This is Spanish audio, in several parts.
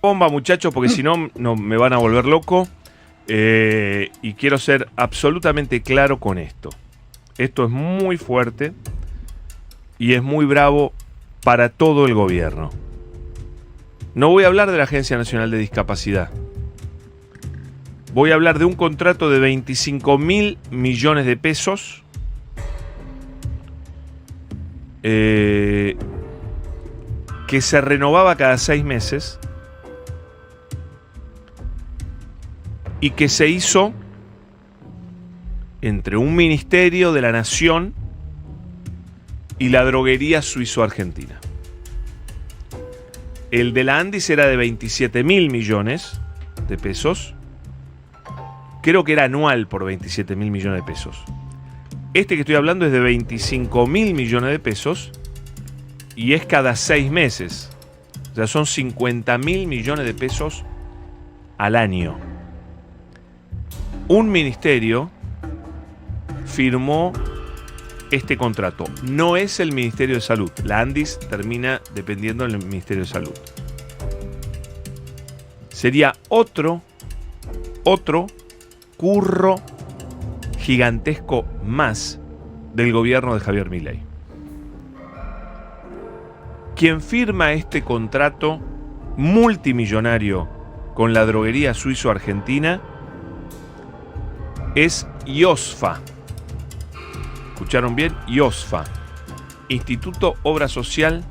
Bomba, muchachos, porque si no, no me van a volver loco. Y quiero ser absolutamente claro con esto. Esto es muy fuerte y es muy bravo para todo el gobierno. No voy a hablar de la Agencia Nacional de Discapacidad. Voy a hablar de un contrato de 25.000 millones de pesos que se renovaba cada 6 meses y que se hizo entre un ministerio de la Nación y la droguería suizo-argentina. El de la Andis era de 27.000 millones de pesos. Creo que era anual por 27.000 millones de pesos. Este que estoy hablando es de 25.000 millones de pesos y es cada 6 meses. O sea, son 50.000 millones de pesos al año. Un ministerio firmó este contrato. No es el Ministerio de Salud. La Andis termina dependiendo del Ministerio de Salud. Sería otro curro gigantesco más del gobierno de Javier Milei. Quien firma este contrato multimillonario con la droguería suizo-argentina es IOSFA. ¿Escucharon bien? IOSFA, Instituto Obra Social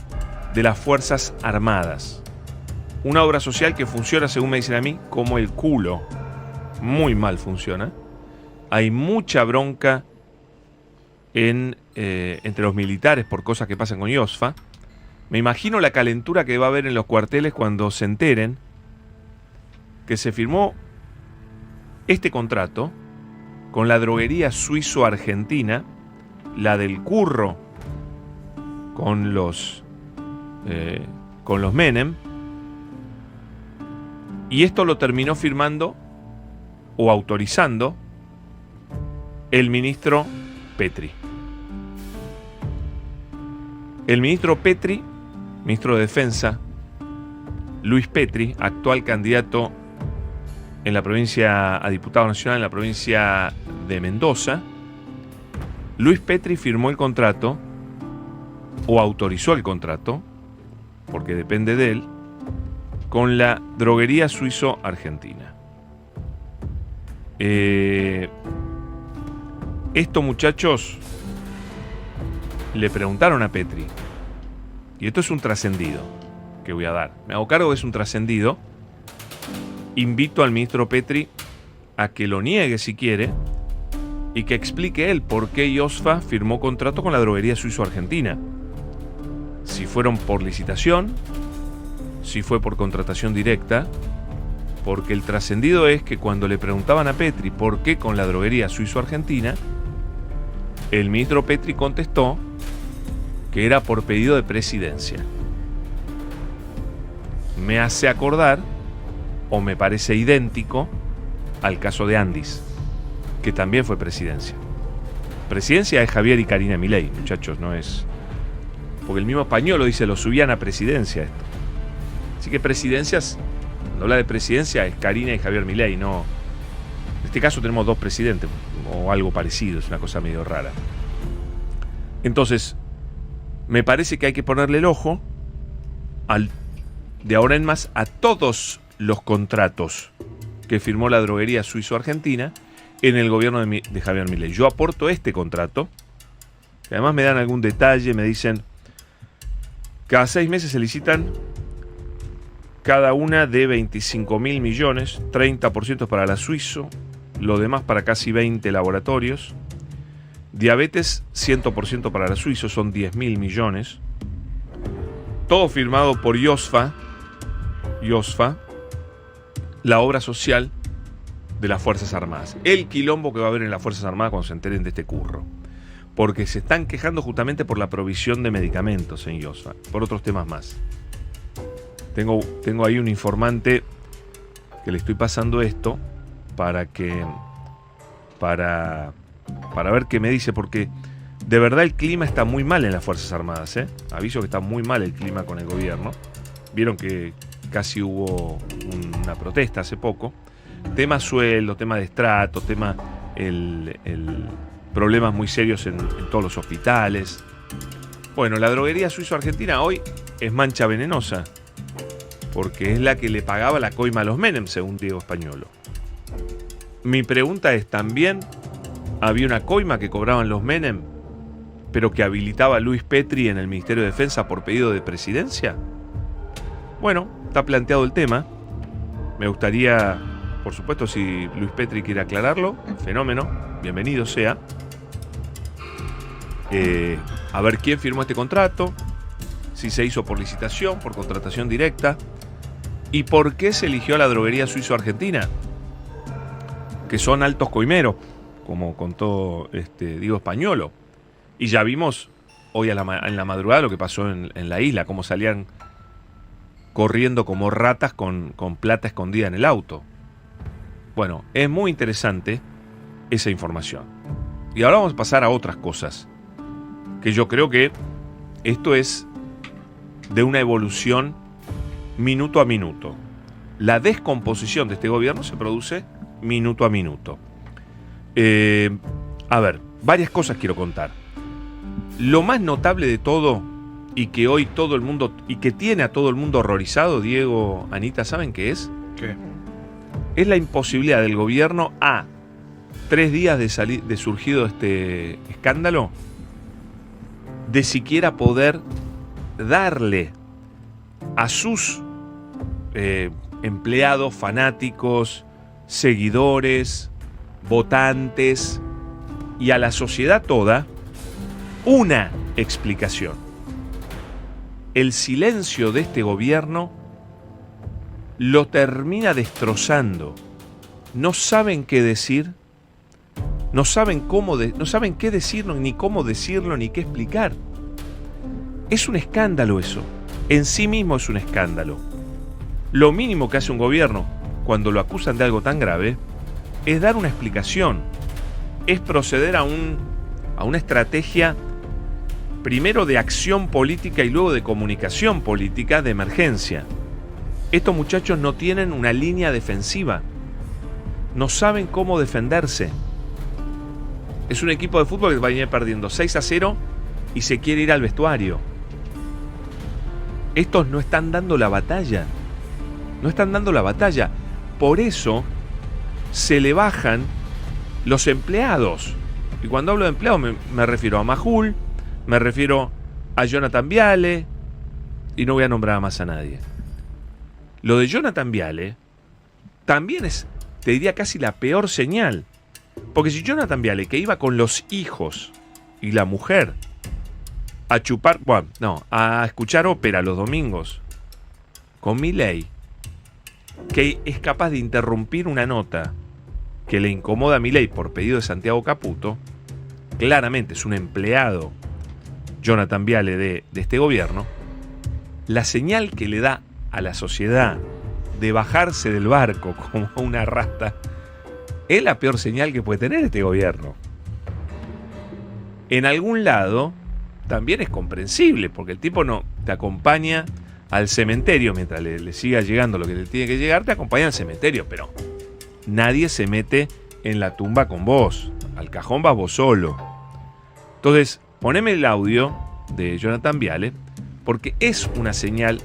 de las Fuerzas Armadas. Una obra social que funciona, según me dicen a mí, como el culo. Muy mal funciona. Hay mucha bronca entre los militares por cosas que pasan con IOSFA. Me imagino la calentura que va a haber en los cuarteles cuando se enteren que se firmó este contrato con la droguería suizo-argentina, la del curro con los Menem, y esto lo terminó firmando o autorizando el ministro Petri. El ministro Petri, ministro de Defensa, Luis Petri, actual candidato en la provincia a diputado nacional en la provincia de Mendoza. Luis Petri firmó el contrato o autorizó el contrato, porque depende de él, con la droguería suizo-argentina. Esto, muchachos, le preguntaron a Petri, y esto es un trascendido que voy a dar. Me hago cargo que es un trascendido. Invito al ministro Petri a que lo niegue si quiere y que explique él por qué IOSFA firmó contrato con la droguería suizo-argentina. Si fueron por licitación, si fue por contratación directa, porque el trascendido es que cuando le preguntaban a Petri por qué con la droguería suizo-argentina, el ministro Petri contestó que era por pedido de presidencia. Me hace acordar, o me parece idéntico, al caso de Andis, que también fue presidencia. Presidencia es Javier y Karina Milei, muchachos, no es... Porque el mismo español lo dice, lo subían a presidencia esto. Así que presidencias, cuando habla de presidencia es Karina y Javier Milei, no... En este caso tenemos 2 presidentes, o algo parecido, es una cosa medio rara. Entonces, me parece que hay que ponerle el ojo de ahora en más a todos los contratos que firmó la droguería suizo-argentina en el gobierno de Javier Milei. Yo aporto este contrato, que además me dan algún detalle, me dicen, cada 6 meses se licitan cada una de 25.000 millones, 30% para la suizo, lo demás para casi 20 laboratorios. Diabetes, 100% para la suizo, son 10.000 millones. Todo firmado por IOSFA, la obra social de las Fuerzas Armadas. El quilombo que va a haber en las Fuerzas Armadas cuando se enteren de este curro. Porque se están quejando justamente por la provisión de medicamentos en IOSFA, por otros temas más. Tengo ahí un informante que le estoy pasando esto para ver qué me dice, porque de verdad el clima está muy mal en las Fuerzas Armadas, ¿eh? Aviso que está muy mal el clima con el gobierno. Vieron que casi hubo una protesta hace poco. Tema sueldo, tema de estrato, tema problemas muy serios en todos los hospitales. Bueno, la droguería suizo-argentina hoy es mancha venenosa, porque es la que le pagaba la coima a los Menem, según Diego Españolo. Mi pregunta es, ¿también había una coima que cobraban los Menem, pero que habilitaba a Luis Petri en el Ministerio de Defensa por pedido de presidencia? Bueno, está planteado el tema. Me gustaría, por supuesto, si Luis Petri quiere aclararlo, fenómeno, bienvenido sea. A ver quién firmó este contrato, si se hizo por licitación, por contratación directa, y por qué se eligió a la droguería suizo-argentina, que son altos coimeros, como contó Diego Españolo. Y ya vimos hoy en la madrugada lo que pasó en la isla, cómo salían corriendo como ratas con plata escondida en el auto. Bueno, es muy interesante esa información. Y ahora vamos a pasar a otras cosas, que yo creo que esto es de una evolución minuto a minuto. La descomposición de este gobierno se produce minuto a minuto. A ver, varias cosas quiero contar. Lo más notable de todo, y que hoy todo el mundo, y que tiene a todo el mundo horrorizado, Diego, Anita, ¿saben qué es? ¿Qué? Es la imposibilidad del gobierno a 3 días de surgido este escándalo, de siquiera poder darle a sus empleados, fanáticos, seguidores, votantes y a la sociedad toda una explicación. El silencio de este gobierno lo termina destrozando. No saben qué decir, no saben no saben qué decirlo, ni cómo decirlo, ni qué explicar. Es un escándalo eso. En sí mismo es un escándalo. Lo mínimo que hace un gobierno cuando lo acusan de algo tan grave es dar una explicación, es proceder a una estrategia primero de acción política y luego de comunicación política de emergencia. Estos muchachos no tienen una línea defensiva, no saben cómo defenderse. Es un equipo de fútbol que va a ir perdiendo 6-0 y se quiere ir al vestuario. Estos no están dando la batalla. No están dando la batalla. Por eso se le bajan los empleados. Y cuando hablo de empleados me refiero a Majul, me refiero a Jonathan Viale, y no voy a nombrar más a nadie. Lo de Jonathan Viale también es, te diría, casi la peor señal. Porque si Jonathan Viale, que iba con los hijos y la mujer a chupar, bueno, no, a escuchar ópera los domingos con Milei, que es capaz de interrumpir una nota que le incomoda a Milei por pedido de Santiago Caputo, claramente es un empleado Jonathan Viale de este gobierno. La señal que le da a la sociedad de bajarse del barco como una rata es la peor señal que puede tener este gobierno. En algún lado también es comprensible, porque el tipo no te acompaña al cementerio mientras le siga llegando lo que le tiene que llegar, te acompaña al cementerio, pero nadie se mete en la tumba con vos. Al cajón vas vos solo. Entonces, poneme el audio de Jonathan Viale, porque es una señal.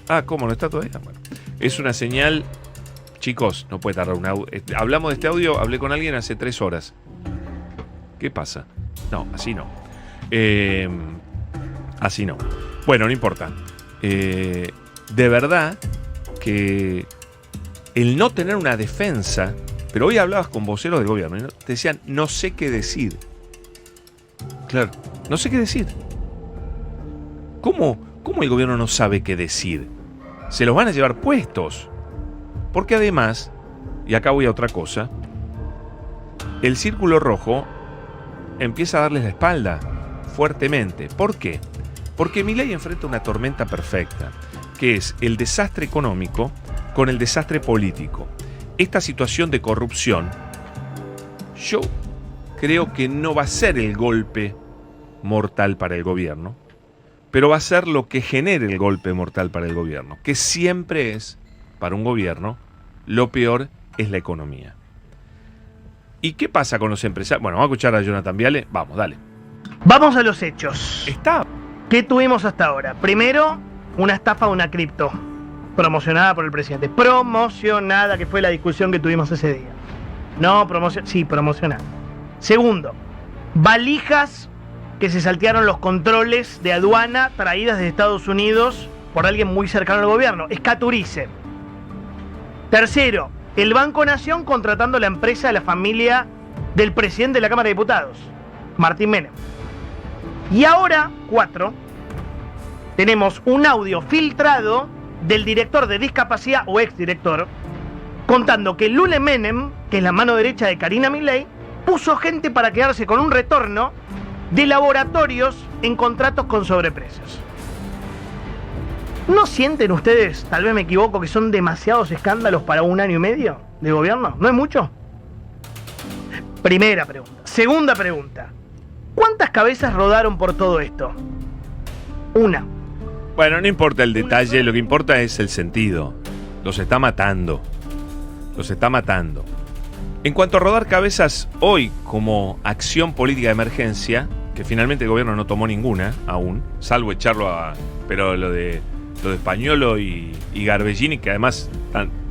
Ah, ¿cómo no está todavía? Bueno, es una señal. Chicos, no puede tardar un audio. Hablamos de este audio, hablé con alguien hace 3 horas. ¿Qué pasa? No, así no. Así no. Bueno, no importa. De verdad que el no tener una defensa. Pero hoy hablabas con voceros del gobierno y te decían, no sé qué decir. Claro, no sé qué decir. ¿Cómo el gobierno no sabe qué decir? Se los van a llevar puestos. Porque además, y acá voy a otra cosa, el Círculo Rojo empieza a darles la espalda fuertemente. ¿Por qué? Porque Milei enfrenta una tormenta perfecta, que es el desastre económico con el desastre político. Esta situación de corrupción, yo creo que no va a ser el golpe mortal para el gobierno, pero va a ser lo que genere el golpe mortal para el gobierno, que siempre es, para un gobierno, lo peor es la economía. ¿Y qué pasa con los empresarios? Bueno, vamos a escuchar a Jonathan Viale. Vamos, dale. Vamos a los hechos. Está. ¿Qué tuvimos hasta ahora? Primero, una estafa de una cripto, promocionada por el presidente. Promocionada, que fue la discusión que tuvimos ese día. No, sí, promocionada. Segundo, valijas que se saltearon los controles de aduana traídas de Estados Unidos por alguien muy cercano al gobierno, Escaturice. Tercero, el Banco Nación contratando la empresa de la familia del presidente de la Cámara de Diputados, Martín Menem. Y ahora, 4, tenemos un audio filtrado del director de discapacidad o exdirector contando que Lule Menem, que es la mano derecha de Karina Milei, puso gente para quedarse con un retorno de laboratorios en contratos con sobreprecios. ¿No sienten ustedes, tal vez me equivoco, que son demasiados escándalos para 1 año y medio de gobierno? ¿No es mucho? Primera pregunta. Segunda pregunta. ¿Cuántas cabezas rodaron por todo esto? Una. Bueno, no importa el detalle, lo que importa es el sentido. Los está matando. Los está matando. En cuanto a rodar cabezas, hoy, como acción política de emergencia, que finalmente el gobierno no tomó ninguna aún, salvo echarlo a... Pero lo de Españolo y Garbellini, que además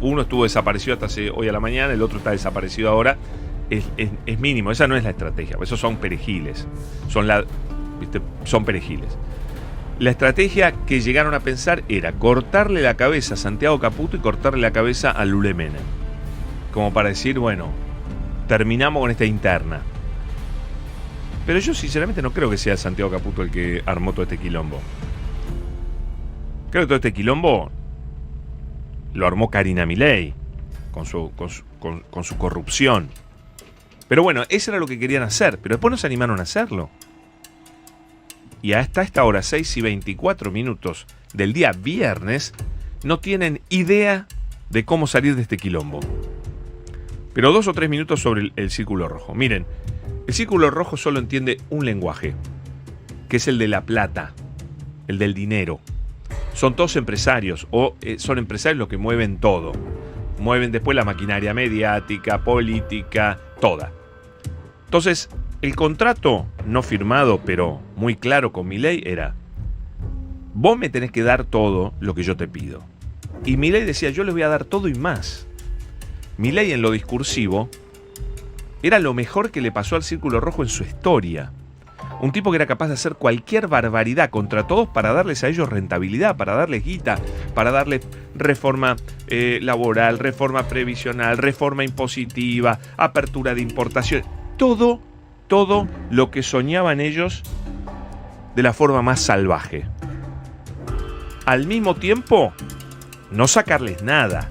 uno estuvo desaparecido hasta hoy a la mañana, el otro está desaparecido ahora, es mínimo. Esa no es la estrategia, esos son perejiles. Son perejiles. La estrategia que llegaron a pensar era cortarle la cabeza a Santiago Caputo y cortarle la cabeza a Lule Menem. Como para decir, bueno, terminamos con esta interna. Pero yo sinceramente no creo que sea Santiago Caputo el que armó todo este quilombo. Creo que todo este quilombo lo armó Karina Milei con su corrupción. Pero bueno, eso era lo que querían hacer, pero después no se animaron a hacerlo. Y hasta esta hora, 6:24 del día viernes, no tienen idea de cómo salir de este quilombo. Pero 2 o 3 minutos sobre el círculo rojo. Miren, el círculo rojo solo entiende un lenguaje, que es el de la plata, el del dinero. Son todos empresarios, o son empresarios los que mueven todo. Mueven después la maquinaria mediática, política, toda. Entonces, el contrato no firmado, pero muy claro con Milei era: vos me tenés que dar todo lo que yo te pido. Y Milei decía: yo les voy a dar todo y más. Milei, en lo discursivo, era lo mejor que le pasó al Círculo Rojo en su historia. Un tipo que era capaz de hacer cualquier barbaridad contra todos para darles a ellos rentabilidad, para darles guita, para darles reforma laboral, reforma previsional, reforma impositiva, apertura de importación. Todo lo que soñaban ellos de la forma más salvaje. Al mismo tiempo, no sacarles nada.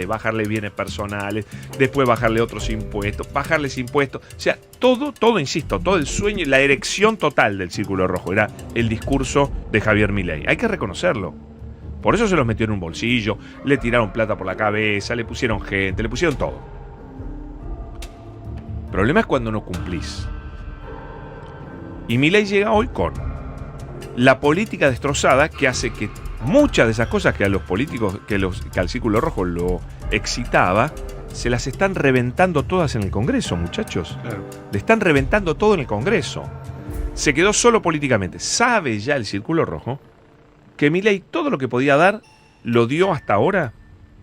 Bajarle bienes personales, después bajarle otros impuestos, bajarles impuestos. O sea, todo, insisto, todo el sueño, la erección total del Círculo Rojo era el discurso de Javier Milei. Hay que reconocerlo. Por eso se los metió en un bolsillo, le tiraron plata por la cabeza, le pusieron gente, le pusieron todo. El problema es cuando no cumplís. Y Milei llega hoy con la política destrozada que hace que muchas de esas cosas que a los políticos, que al Círculo Rojo lo excitaba, se las están reventando todas en el Congreso, muchachos. Claro. Le están reventando todo en el Congreso. Se quedó solo políticamente. Sabe ya el Círculo Rojo que Milei todo lo que podía dar lo dio hasta ahora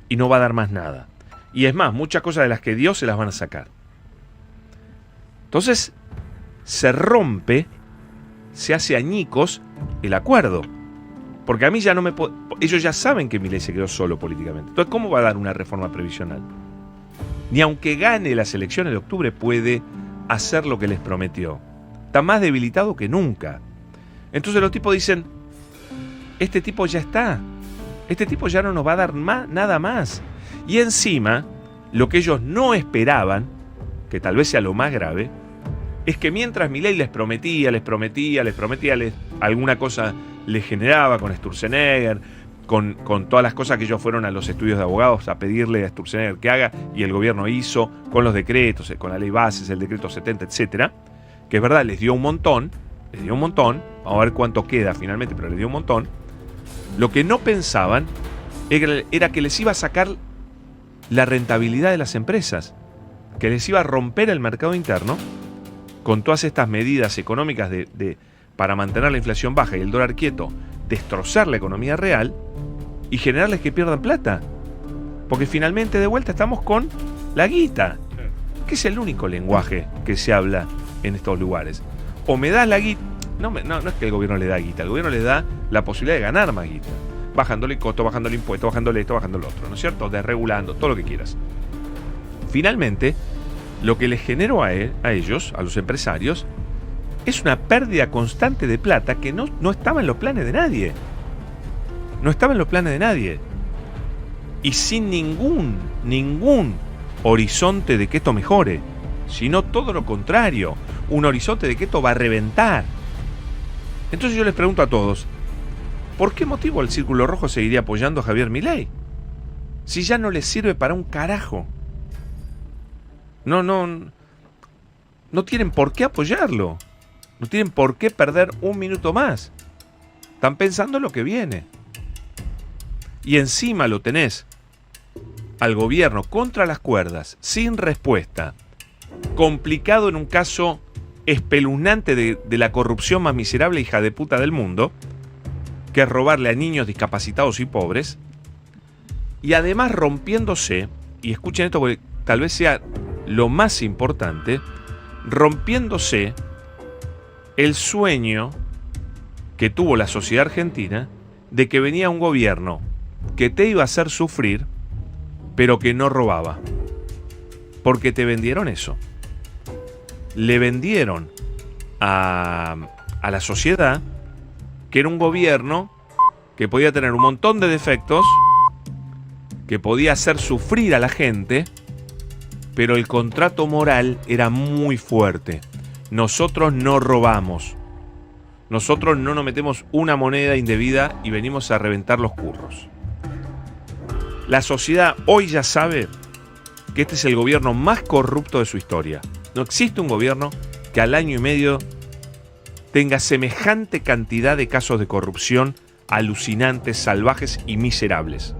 y no va a dar más nada. Y es más, muchas cosas de las que dio se las van a sacar. Entonces, se rompe, se hace añicos el acuerdo. Porque a mí ya no me puedo... Ellos ya saben que Milei se quedó solo políticamente. Entonces, ¿cómo va a dar una reforma previsional? Ni aunque gane las elecciones de octubre puede hacer lo que les prometió. Está más debilitado que nunca. Entonces los tipos dicen: este tipo ya está. Este tipo ya no nos va a dar nada más. Y encima, lo que ellos no esperaban, que tal vez sea lo más grave, es que mientras Milei les prometía, alguna cosa les generaba con Sturzenegger, con todas las cosas que ellos fueron a los estudios de abogados a pedirle a Sturzenegger que haga, y el gobierno hizo con los decretos, con la ley bases, el decreto 70, etcétera, que es verdad, les dio un montón, les dio un montón, vamos a ver cuánto queda finalmente, pero les dio un montón. Lo que no pensaban era que les iba a sacar la rentabilidad de las empresas, que les iba a romper el mercado interno con todas estas medidas económicas para mantener la inflación baja y el dólar quieto, destrozar la economía real y generarles que pierdan plata. Porque finalmente de vuelta estamos con la guita, que es el único lenguaje que se habla en estos lugares. O me das la guita, no es que el gobierno le da guita, el gobierno le da la posibilidad de ganar más guita, bajándole costo, bajándole impuestos, bajándole esto, bajando lo otro, ¿no es cierto? Desregulando, todo lo que quieras. Finalmente, lo que les generó a ellos, a los empresarios, es una pérdida constante de plata que no estaba en los planes de nadie. No estaba en los planes de nadie. Y sin ningún horizonte de que esto mejore, sino todo lo contrario, un horizonte de que esto va a reventar. Entonces yo les pregunto a todos, ¿por qué motivo el Círculo Rojo seguiría apoyando a Javier Milei? Si ya no les sirve para un carajo. No tienen por qué apoyarlo. No tienen por qué perder un minuto más. Están pensando en lo que viene. Y encima lo tenés al gobierno contra las cuerdas, sin respuesta, complicado en un caso espeluznante de la corrupción más miserable hija de puta del mundo, que es robarle a niños discapacitados y pobres, y además rompiéndose, y escuchen esto porque tal vez sea lo más importante, rompiéndose el sueño que tuvo la sociedad argentina de que venía un gobierno que te iba a hacer sufrir, pero que no robaba. Porque te vendieron eso. Le vendieron a la sociedad que era un gobierno que podía tener un montón de defectos, que podía hacer sufrir a la gente, pero el contrato moral era muy fuerte. Nosotros no robamos. Nosotros no nos metemos una moneda indebida y venimos a reventar los curros. La sociedad hoy ya sabe que este es el gobierno más corrupto de su historia. No existe un gobierno que al año y medio tenga semejante cantidad de casos de corrupción alucinantes, salvajes y miserables.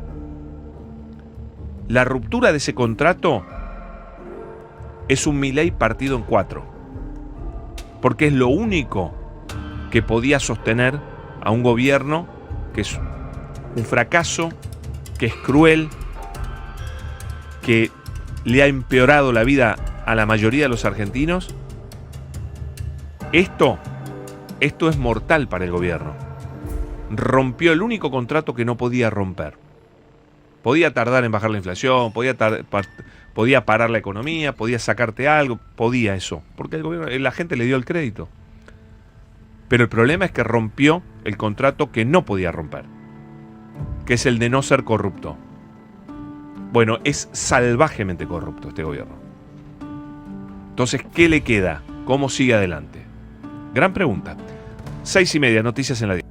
La ruptura de ese contrato es un Milei partido en 4. Porque es lo único que podía sostener a un gobierno que es un fracaso, que es cruel, que le ha empeorado la vida a la mayoría de los argentinos. Esto es mortal para el gobierno. Rompió el único contrato que no podía romper. Podía tardar en bajar la inflación, podía parar la economía, podía sacarte algo, podía eso, porque el gobierno, la gente le dio el crédito. Pero el problema es que rompió el contrato que no podía romper, que es el de no ser corrupto. Bueno, es salvajemente corrupto este gobierno. Entonces, ¿qué le queda? ¿Cómo sigue adelante? Gran pregunta. 6:30, noticias en la 10.